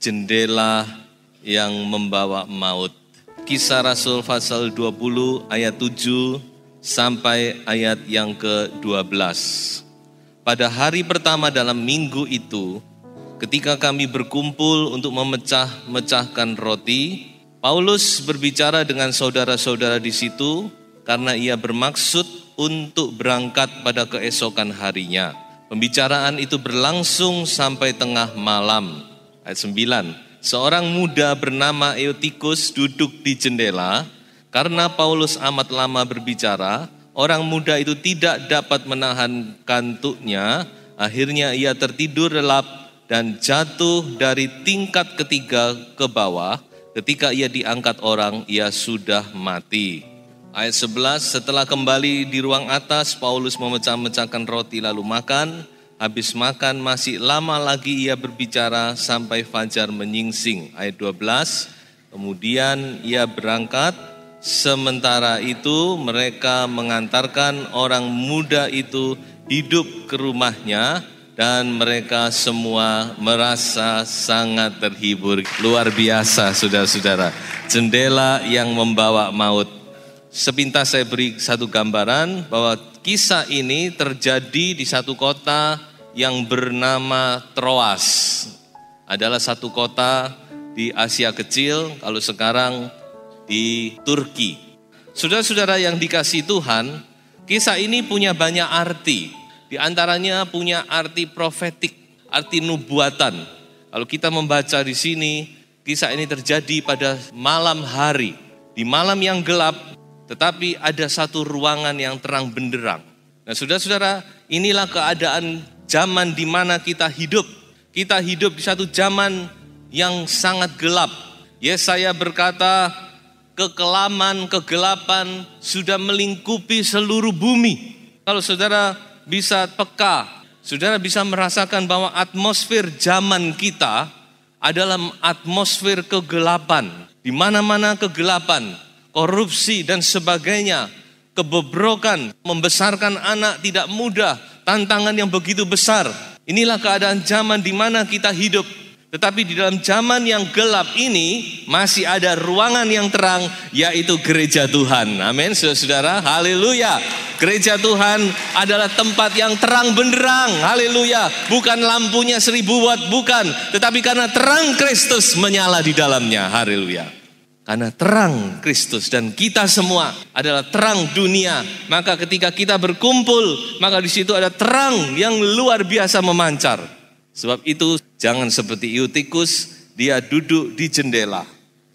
Jendela yang membawa maut. Kisah Rasul pasal 20 ayat 7 sampai ayat yang ke-12. Pada hari pertama dalam minggu itu, ketika kami berkumpul untuk memecah-mecahkan roti, Paulus berbicara dengan saudara-saudara di situ karena ia bermaksud untuk berangkat pada keesokan harinya. Pembicaraan itu berlangsung sampai tengah malam. Ayat 9, seorang muda bernama Eutikus duduk di jendela. Karena Paulus amat lama berbicara, orang muda itu tidak dapat menahan kantuknya. Akhirnya ia tertidur lelap dan jatuh dari tingkat ketiga ke bawah. Ketika ia diangkat orang, ia sudah mati. Ayat 11, setelah kembali di ruang atas, Paulus memecah-mecahkan roti lalu makan. Habis makan masih lama lagi ia berbicara sampai fajar menyingsing. Ayat 12, kemudian ia berangkat. Sementara itu mereka mengantarkan orang muda itu hidup ke rumahnya dan mereka semua merasa sangat terhibur. Luar biasa saudara-saudara. Jendela yang membawa maut. Sepintas saya beri satu gambaran bahwa kisah ini terjadi di satu kota yang bernama Troas. Adalah satu kota di Asia Kecil, kalau sekarang di Turki. Saudara-saudara yang dikasihi Tuhan, kisah ini punya banyak arti. Di antaranya punya arti profetik, arti nubuatan. Kalau kita membaca di sini, kisah ini terjadi pada malam hari, di malam yang gelap, tetapi ada satu ruangan yang terang benderang. Nah, saudara-saudara, inilah keadaan zaman di mana kita hidup. Kita hidup di satu zaman yang sangat gelap. Yesaya berkata, kekelaman, kegelapan sudah melingkupi seluruh bumi. Kalau saudara bisa peka, saudara bisa merasakan bahwa atmosfer zaman kita adalah atmosfer kegelapan. Di mana-mana kegelapan, korupsi dan sebagainya, kebobrokan, membesarkan anak tidak mudah, tantangan yang begitu besar. Inilah keadaan zaman di mana kita hidup. Tetapi di dalam zaman yang gelap ini masih ada ruangan yang terang, yaitu gereja Tuhan. Amin, saudara-saudara. Haleluya. Gereja Tuhan adalah tempat yang terang benderang. Haleluya. Bukan lampunya 1000 watt, bukan. Tetapi karena terang Kristus menyala di dalamnya. Haleluya. Karena terang Kristus dan kita semua adalah terang dunia. Maka ketika kita berkumpul, maka di situ ada terang yang luar biasa memancar. Sebab itu jangan seperti Eutikus, dia duduk di jendela.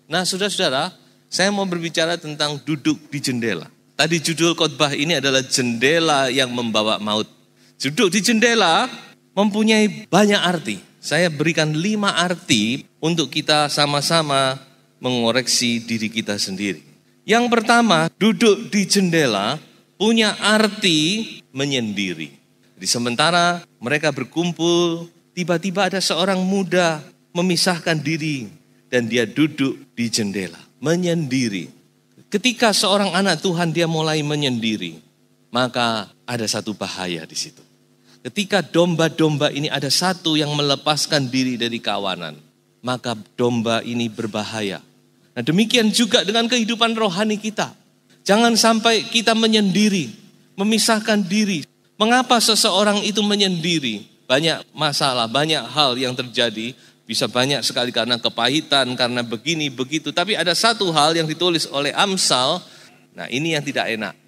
Nah, saudara-saudara, saya mau berbicara tentang duduk di jendela. Tadi judul khotbah ini adalah jendela yang membawa maut. Duduk di jendela mempunyai banyak arti. Saya berikan 5 arti untuk kita sama-sama mengoreksi diri kita sendiri. Yang pertama, duduk di jendela punya arti menyendiri. Di sementara mereka berkumpul, tiba-tiba ada seorang muda memisahkan diri dan dia duduk di jendela, menyendiri. Ketika seorang anak Tuhan dia mulai menyendiri, maka ada satu bahaya di situ. Ketika domba-domba ini ada satu yang melepaskan diri dari kawanan, maka domba ini berbahaya. Nah, demikian juga dengan kehidupan rohani kita. Jangan sampai kita menyendiri, memisahkan diri. Mengapa seseorang itu menyendiri? Banyak masalah, banyak hal yang terjadi. Bisa banyak sekali karena kepahitan, karena begini, begitu. Tapi ada satu hal yang ditulis oleh Amsal. Nah, ini yang tidak enak.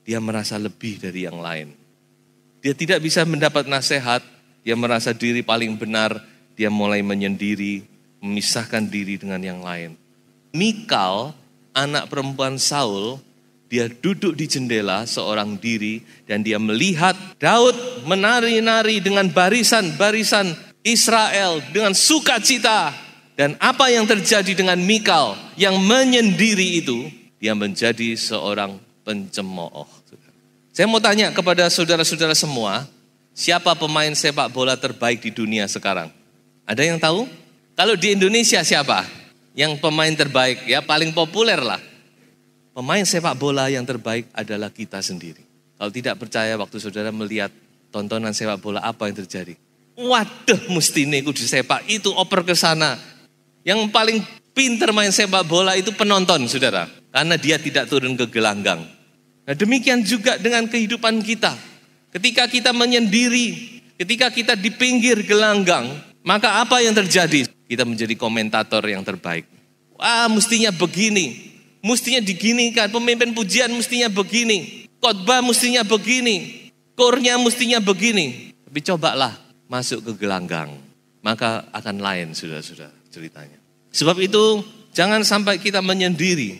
Dia merasa lebih dari yang lain. Dia tidak bisa mendapat nasihat. Dia merasa diri paling benar. Dia mulai menyendiri, memisahkan diri dengan yang lain. Mikal, anak perempuan Saul, dia duduk di jendela seorang diri dan dia melihat Daud menari-nari dengan barisan-barisan Israel dengan sukacita. Dan apa yang terjadi dengan Mikal yang menyendiri itu, dia menjadi seorang pencemooh. Saya mau tanya kepada saudara-saudara semua, siapa pemain sepak bola terbaik di dunia sekarang? Ada yang tahu? Kalau di Indonesia siapa? Yang pemain terbaik, ya paling populer lah. Pemain sepak bola yang terbaik adalah kita sendiri. Kalau tidak percaya waktu saudara melihat tontonan sepak bola, apa yang terjadi? Waduh, mesti nih kudu sepak itu oper ke sana. Yang paling pintar main sepak bola itu penonton, saudara. Karena dia tidak turun ke gelanggang. Nah, demikian juga dengan kehidupan kita. Ketika kita menyendiri, ketika kita di pinggir gelanggang, maka apa yang terjadi? Kita menjadi komentator yang terbaik. Wah, mestinya begini. Mestinya diginikan. Pemimpin pujian mestinya begini. Khotbah mestinya begini. Kornya mestinya begini. Tapi cobalah masuk ke gelanggang. Maka akan lain, saudara-saudara, ceritanya. Sebab itu, jangan sampai kita menyendiri.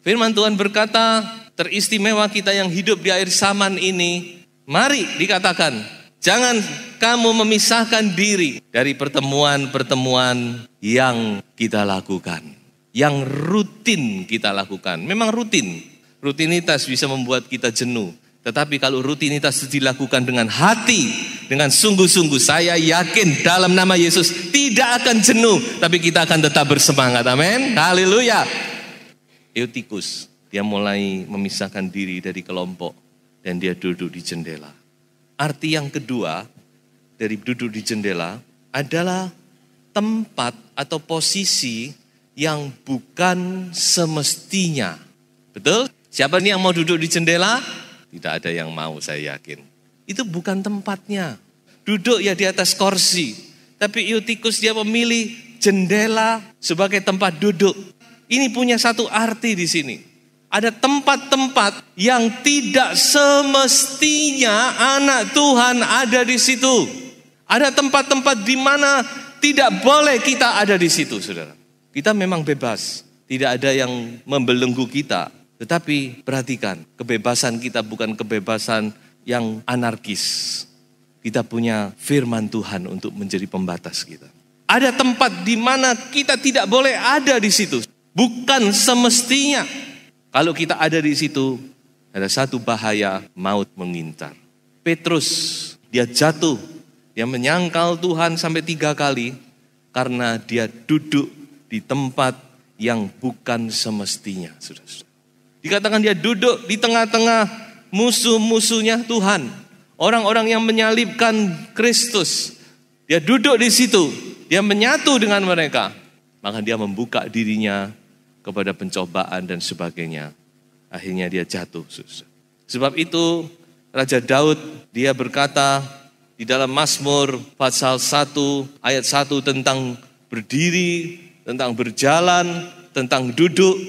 Firman Tuhan berkata, teristimewa kita yang hidup di akhir zaman ini. Mari dikatakan, jangan kamu memisahkan diri dari pertemuan-pertemuan yang kita lakukan. Yang rutin kita lakukan. Memang rutin. Rutinitas bisa membuat kita jenuh. Tetapi kalau rutinitas dilakukan dengan hati, dengan sungguh-sungguh, saya yakin dalam nama Yesus tidak akan jenuh. Tapi kita akan tetap bersemangat. Amin. Haleluya. Eutikus, dia mulai memisahkan diri dari kelompok. Dan dia duduk di jendela. Arti yang kedua dari duduk di jendela adalah tempat atau posisi yang bukan semestinya. Betul? Siapa nih yang mau duduk di jendela? Tidak ada yang mau, saya yakin. Itu bukan tempatnya. Duduk ya di atas kursi. Tapi Eutikus dia memilih jendela sebagai tempat duduk. Ini punya satu arti di sini. Ada tempat-tempat yang tidak semestinya anak Tuhan ada di situ. Ada tempat-tempat di mana tidak boleh kita ada di situ, saudara. Kita memang bebas. Tidak ada yang membelenggu kita. Tetapi perhatikan, kebebasan kita bukan kebebasan yang anarkis. Kita punya firman Tuhan untuk menjadi pembatas kita. Ada tempat di mana kita tidak boleh ada di situ. Bukan semestinya. Kalau kita ada di situ, ada satu bahaya, maut mengincar. Petrus, dia jatuh. Dia menyangkal Tuhan sampai 3 kali. Karena dia duduk di tempat yang bukan semestinya. Saudara-saudara. Dikatakan dia duduk di tengah-tengah musuh-musuhnya Tuhan. Orang-orang yang menyalibkan Kristus. Dia duduk di situ. Dia menyatu dengan mereka. Maka dia membuka dirinya kepada pencobaan dan sebagainya. Akhirnya dia jatuh. Sebab itu Raja Daud dia berkata di dalam Mazmur pasal 1 ayat 1 tentang berdiri, tentang berjalan, tentang duduk.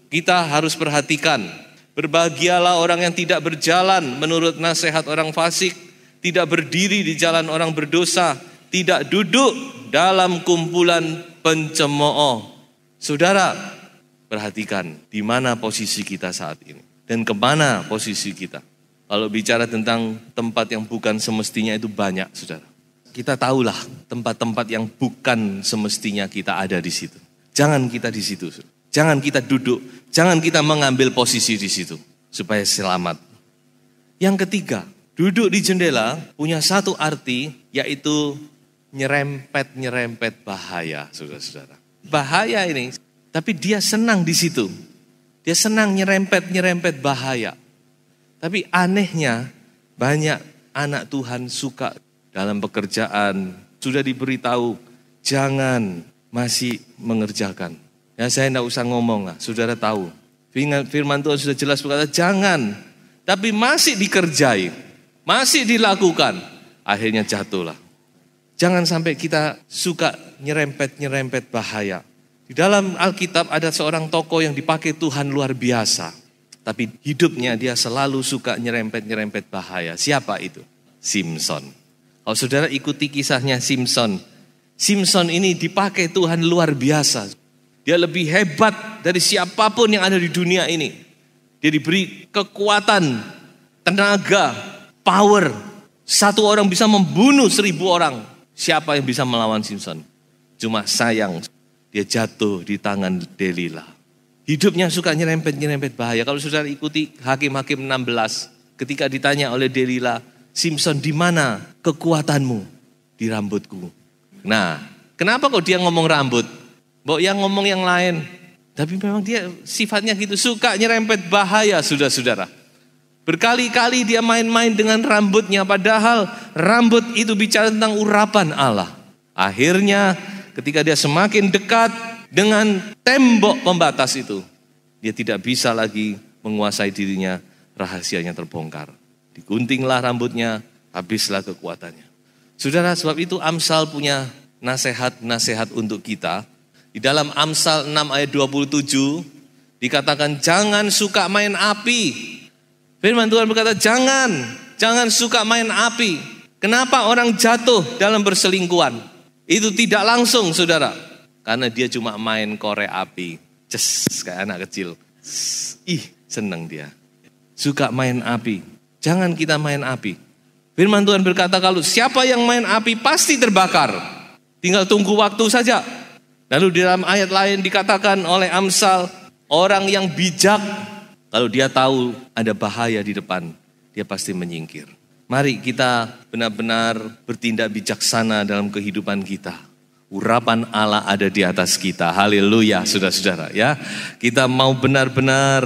Kita harus perhatikan, berbahagialah orang yang tidak berjalan menurut nasihat orang fasik, tidak berdiri di jalan orang berdosa, tidak duduk dalam kumpulan pencemooh. Saudara, perhatikan di mana posisi kita saat ini dan kemana posisi kita. Kalau bicara tentang tempat yang bukan semestinya itu banyak, saudara. Kita tahulah tempat-tempat yang bukan semestinya kita ada di situ. Jangan kita di situ, saudara. Jangan kita duduk, jangan kita mengambil posisi di situ supaya selamat. Yang ketiga, duduk di jendela punya satu arti yaitu nyerempet-nyerempet bahaya, saudara-saudara. Bahaya ini, tapi dia senang di situ. Dia senang nyerempet-nyerempet bahaya. Tapi anehnya banyak anak Tuhan suka dalam pekerjaan sudah diberitahu jangan masih mengerjakan. Ya saya tidak usah ngomong lah, saudara tahu. Firman Tuhan sudah jelas berkata jangan. Tapi masih dikerjai, masih dilakukan. Akhirnya jatuhlah. Jangan sampai kita suka nyerempet-nyerempet bahaya. Di dalam Alkitab ada seorang tokoh yang dipakai Tuhan luar biasa. Tapi hidupnya dia selalu suka nyerempet-nyerempet bahaya. Siapa itu? Simson. Kalau saudara ikuti kisahnya Simson. Simson ini dipakai Tuhan luar biasa. Dia lebih hebat dari siapapun yang ada di dunia ini. Dia diberi kekuatan, tenaga, power. Satu orang bisa membunuh 1000 orang. Siapa yang bisa melawan Simpson? Cuma sayang, dia jatuh di tangan Delila. Hidupnya suka nyerempet bahaya. Kalau saudara ikuti Hakim-Hakim 16, ketika ditanya oleh Delila, Simpson, di mana kekuatanmu? Di rambutku. Nah, kenapa kok dia ngomong rambut? Mbok yang ngomong yang lain. Tapi memang dia sifatnya gitu, suka nyerempet bahaya, saudara-saudara. Berkali-kali dia main-main dengan rambutnya, padahal rambut itu bicara tentang urapan Allah. Akhirnya ketika dia semakin dekat dengan tembok pembatas itu, dia tidak bisa lagi menguasai dirinya, rahasianya terbongkar. Diguntinglah rambutnya, habislah kekuatannya. Saudara, sebab itu Amsal punya nasihat-nasihat untuk kita. Di dalam Amsal 6 ayat 27 dikatakan jangan suka main api. Firman Tuhan berkata jangan suka main api. Kenapa orang jatuh dalam berselingkuhan? Itu tidak langsung, saudara. Karena dia cuma main korek api. Kayak anak kecil. Senang dia. Suka main api. Jangan kita main api. Firman Tuhan berkata kalau siapa yang main api pasti terbakar. Tinggal tunggu waktu saja. Lalu di dalam ayat lain dikatakan oleh Amsal, orang yang bijak, kalau dia tahu ada bahaya di depan, dia pasti menyingkir. Mari kita benar-benar bertindak bijaksana dalam kehidupan kita. Urapan Allah ada di atas kita. Haleluya, saudara-saudara ya. Kita mau benar-benar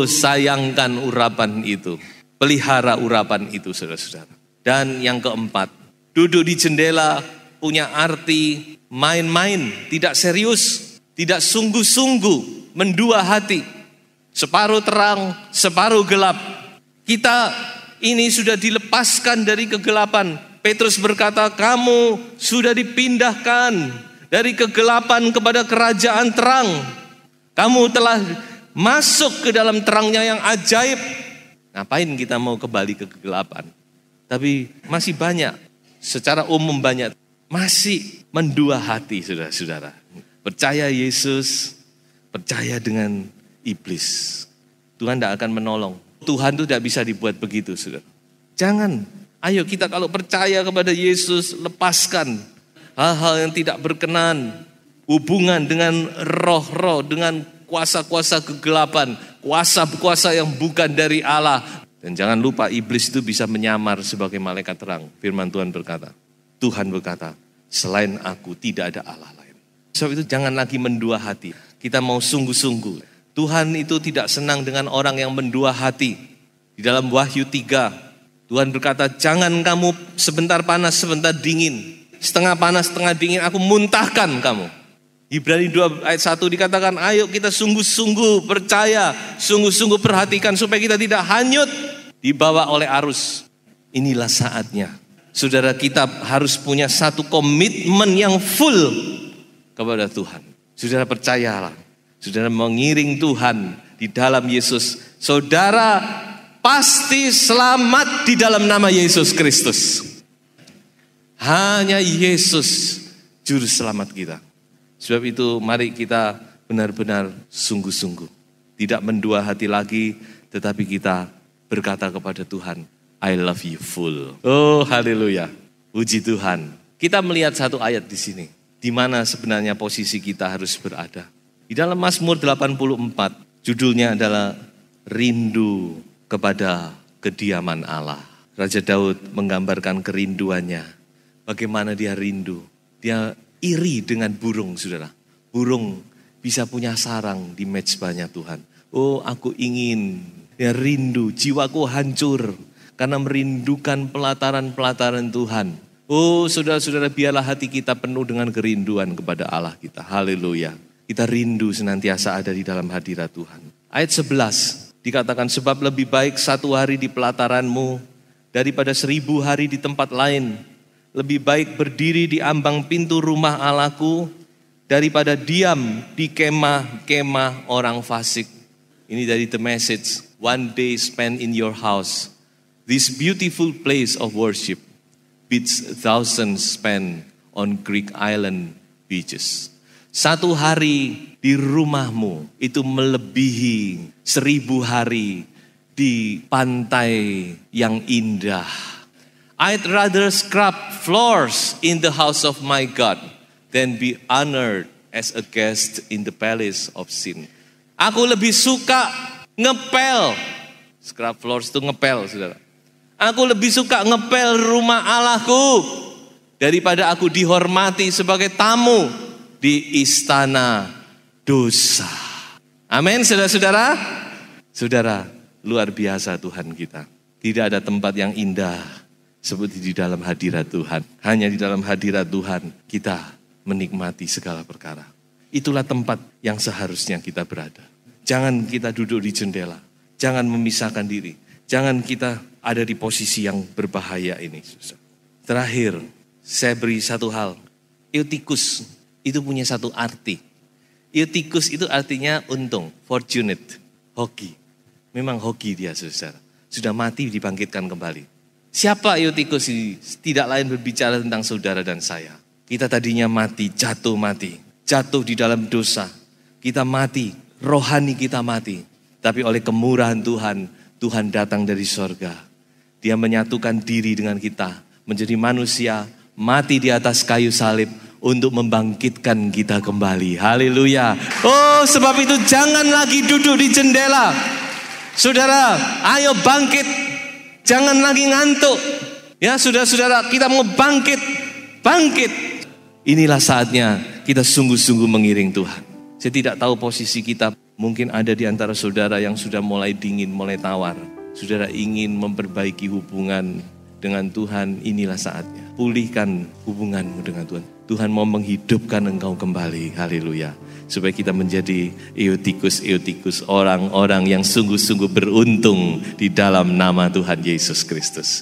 sayangkan urapan itu. Pelihara urapan itu, saudara-saudara. Dan yang keempat, duduk di jendela punya arti main-main, tidak serius, tidak sungguh-sungguh, mendua hati. Separuh terang, separuh gelap. Kita ini sudah dilepaskan dari kegelapan. Petrus berkata, kamu sudah dipindahkan dari kegelapan kepada kerajaan terang. Kamu telah masuk ke dalam terangnya yang ajaib. Ngapain kita mau kembali ke kegelapan? Tapi masih banyak, secara umum banyak, masih mendua hati, saudara-saudara. Percaya Yesus, percaya dengan iblis. Tuhan tidak akan menolong. Tuhan itu tidak bisa dibuat begitu, saudara. Jangan, ayo kita kalau percaya kepada Yesus, lepaskan hal-hal yang tidak berkenan. Hubungan dengan roh-roh, dengan kuasa-kuasa kegelapan, kuasa-kuasa yang bukan dari Allah. Dan jangan lupa iblis itu bisa menyamar sebagai malaikat terang. Firman Tuhan berkata, Tuhan berkata, selain aku tidak ada Allah lain. Sebab itu jangan lagi mendua hati. Kita mau sungguh-sungguh. Tuhan itu tidak senang dengan orang yang mendua hati. Di dalam Wahyu 3, Tuhan berkata, jangan kamu sebentar panas, sebentar dingin. Setengah panas, setengah dingin, aku muntahkan kamu. Ibrani 2 ayat 1 dikatakan, ayo kita sungguh-sungguh percaya, sungguh-sungguh perhatikan supaya kita tidak hanyut dibawa oleh arus. Inilah saatnya. Saudara, kita harus punya satu komitmen yang full kepada Tuhan. Saudara percayalah, saudara mengiring Tuhan di dalam Yesus. Saudara pasti selamat di dalam nama Yesus Kristus. Hanya Yesus juru selamat kita. Sebab itu mari kita benar-benar sungguh-sungguh. Tidak mendua hati lagi, tetapi kita berkata kepada Tuhan, I love you full. Oh haleluya, puji Tuhan. Kita melihat satu ayat di sini, di mana sebenarnya posisi kita harus berada. Di dalam Mazmur 84, judulnya adalah Rindu kepada Kediaman Allah. Raja Daud menggambarkan kerinduannya. Bagaimana dia rindu. Dia iri dengan burung, saudara. Burung bisa punya sarang di mezbahnya Tuhan. Oh aku ingin, dia rindu, jiwaku hancur. Karena merindukan pelataran-pelataran Tuhan. Oh saudara-saudara, biarlah hati kita penuh dengan kerinduan kepada Allah kita. Haleluya. Kita rindu senantiasa ada di dalam hadirat Tuhan. Ayat 11 dikatakan, sebab lebih baik 1 hari di pelataranmu daripada 1000 hari di tempat lain. Lebih baik berdiri di ambang pintu rumah Allahku daripada diam di kemah-kemah orang fasik. Ini dari The Message. One day spent in your house, this beautiful place of worship, beats thousands spent on Greek island beaches. 1 hari di rumahmu itu melebihi 1000 hari di pantai yang indah. I'd rather scrub floors in the house of my God than be honored as a guest in the palace of sin. Aku lebih suka ngepel. Scrub floors itu ngepel, saudara. Aku lebih suka ngepel rumah Allahku daripada aku dihormati sebagai tamu di istana dosa. Amin, saudara-saudara. Saudara, luar biasa Tuhan kita. Tidak ada tempat yang indah seperti di dalam hadirat Tuhan. Hanya di dalam hadirat Tuhan kita menikmati segala perkara. Itulah tempat yang seharusnya kita berada. Jangan kita duduk di jendela. Jangan memisahkan diri. Jangan kita ada di posisi yang berbahaya ini. Terakhir, saya beri satu hal. Eutikus itu punya satu arti. Eutikus itu artinya untung, fortunate, hoki. Memang hoki dia, saudara. Sudah mati dibangkitkan kembali. Siapa Eutikus ini? Tidak lain berbicara tentang saudara dan saya. Kita tadinya mati, jatuh di dalam dosa. Kita mati, rohani kita mati. Tapi oleh kemurahan Tuhan, Tuhan datang dari sorga. Dia menyatukan diri dengan kita, menjadi manusia, mati di atas kayu salib untuk membangkitkan kita kembali. Haleluya. Oh, sebab itu jangan lagi duduk di jendela. Saudara, ayo bangkit. Jangan lagi ngantuk. Ya, saudara-saudara, kita mau bangkit. Bangkit. Inilah saatnya kita sungguh-sungguh mengiring Tuhan. Saya tidak tahu posisi kita. Mungkin ada di antara saudara yang sudah mulai dingin, mulai tawar. Saudara ingin memperbaiki hubungan dengan Tuhan, inilah saatnya. Pulihkan hubunganmu dengan Tuhan. Tuhan mau menghidupkan engkau kembali. Haleluya. Supaya kita menjadi Eutikus, orang-orang yang sungguh-sungguh beruntung di dalam nama Tuhan Yesus Kristus.